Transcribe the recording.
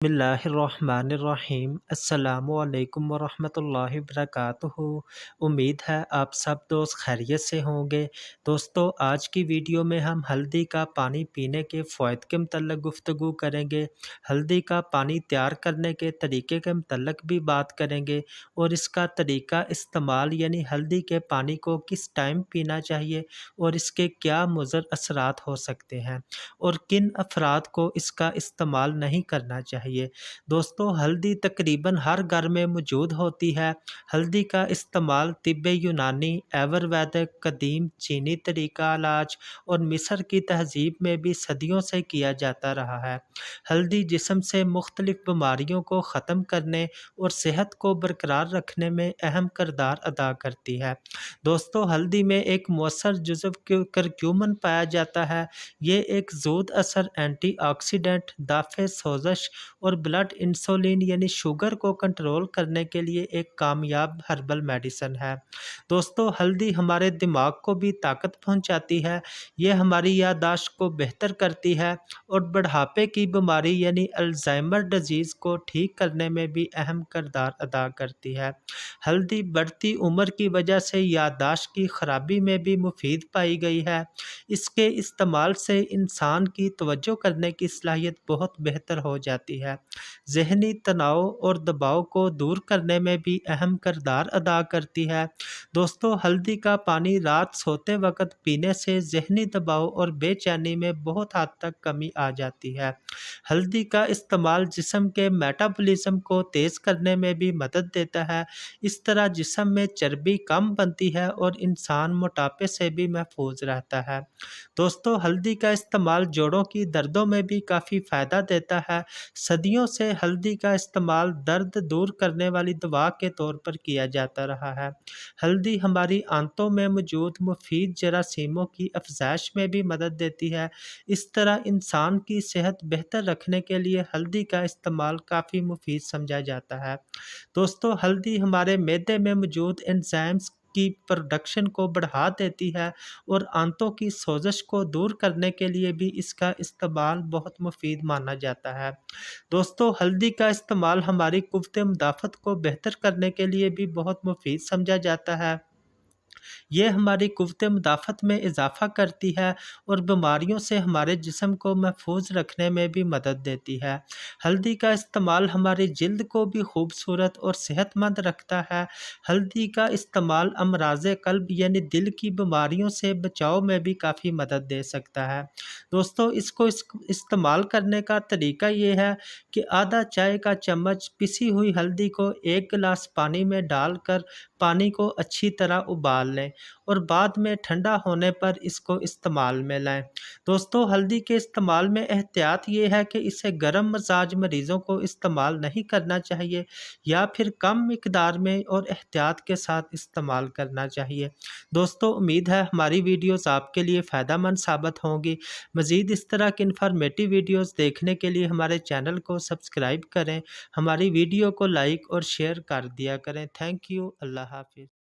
بسم اللہ الرحمن الرحیم۔ السلام علیکم ورحمۃ اللہ وبرکاتہ۔ امید ہے آپ سب دوست خیریت سے ہوں گے۔ دوستو، آج کی ویڈیو میں ہم ہلدی کا پانی پینے کے فوائد کے متعلق گفتگو کریں گے، ہلدی کا پانی تیار کرنے کے طریقے کے متعلق بھی بات کریں گے، اور اس کا طریقہ استعمال یعنی ہلدی کے پانی کو کس ٹائم پینا چاہیے اور اس کے کیا مضر اثرات ہو سکتے ہیں، اور کن افراد کو اس کا استعمال نہیں کرنا چاہیے۔ دوستو، ہلدی تقریباً ہر گھر میں موجود ہوتی ہے۔ ہلدی کا استعمال طب یونانی، آیورویدک، قدیم چینی طریقہ علاج اور مصر کی تہذیب میں بھی صدیوں سے کیا جاتا رہا ہے۔ ہلدی جسم سے مختلف بیماریوں کو ختم کرنے اور صحت کو برقرار رکھنے میں اہم کردار ادا کرتی ہے۔ دوستو، ہلدی میں ایک مؤثر جزو کرکیومن پایا جاتا ہے۔ یہ ایک زود اثر اینٹی آکسیڈنٹ، دافع سوزش اور بلڈ انسولین یعنی شوگر کو کنٹرول کرنے کے لیے ایک کامیاب ہربل میڈیسن ہے۔ دوستو، ہلدی ہمارے دماغ کو بھی طاقت پہنچاتی ہے۔ یہ ہماری یادداشت کو بہتر کرتی ہے اور بڑھاپے کی بیماری یعنی الزائمر ڈیزیز کو ٹھیک کرنے میں بھی اہم کردار ادا کرتی ہے۔ ہلدی بڑھتی عمر کی وجہ سے یادداشت کی خرابی میں بھی مفید پائی گئی ہے۔ اس کے استعمال سے انسان کی توجہ کرنے کی صلاحیت بہت بہتر ہو جاتی ہے، ذہنی تناؤ اور دباؤ کو دور کرنے میں بھی اہم کردار ادا کرتی ہے۔ دوستو، ہلدی کا پانی رات سوتے وقت پینے سے ذہنی دباؤ اور بے چینی میں بہت حد تک کمی آ جاتی ہے۔ ہلدی کا استعمال جسم کے میٹابولزم کو تیز کرنے میں بھی مدد دیتا ہے۔ اس طرح جسم میں چربی کم بنتی ہے اور انسان موٹاپے سے بھی محفوظ رہتا ہے۔ دوستو، ہلدی کا استعمال جوڑوں کی دردوں میں بھی کافی فائدہ دیتا ہے۔ صدیوں سے ہلدی کا استعمال درد دور کرنے والی دوا کے طور پر کیا جاتا رہا ہے۔ ہلدی ہماری آنتوں میں موجود مفید جراثیموں کی افزائش میں بھی مدد دیتی ہے۔ اس طرح انسان کی صحت بہتر رکھنے کے لیے ہلدی کا استعمال کافی مفید سمجھا جاتا ہے۔ دوستو، ہلدی ہمارے معدے میں موجود انزائمز کی پروڈکشن کو بڑھا دیتی ہے اور آنتوں کی سوزش کو دور کرنے کے لیے بھی اس کا استعمال بہت مفید مانا جاتا ہے۔ دوستو، ہلدی کا استعمال ہماری قوت مدافعت کو بہتر کرنے کے لیے بھی بہت مفید سمجھا جاتا ہے۔ یہ ہماری قوت مدافعت میں اضافہ کرتی ہے اور بیماریوں سے ہمارے جسم کو محفوظ رکھنے میں بھی مدد دیتی ہے۔ ہلدی کا استعمال ہماری جلد کو بھی خوبصورت اور صحت مند رکھتا ہے۔ ہلدی کا استعمال امراض قلب یعنی دل کی بیماریوں سے بچاؤ میں بھی کافی مدد دے سکتا ہے۔ دوستو، اس کو استعمال کرنے کا طریقہ یہ ہے کہ آدھا چائے کا چمچ پسی ہوئی ہلدی کو ایک گلاس پانی میں ڈال کر پانی کو اچھی طرح ابال لیں اور بعد میں ٹھنڈا ہونے پر اس کو استعمال میں لائیں۔ دوستو، ہلدی کے استعمال میں احتیاط یہ ہے کہ اسے گرم مزاج مریضوں کو استعمال نہیں کرنا چاہیے یا پھر کم مقدار میں اور احتیاط کے ساتھ استعمال کرنا چاہیے۔ دوستو، امید ہے ہماری ویڈیوز آپ کے لیے فائدہ مند ثابت ہوں گی۔ مزید اس طرح کی انفارمیٹیو ویڈیوز دیکھنے کے لیے ہمارے چینل کو سبسکرائب کریں، ہماری ویڈیو کو لائک اور شیئر کر دیا کریں۔ Thank you. اللہ حافظ۔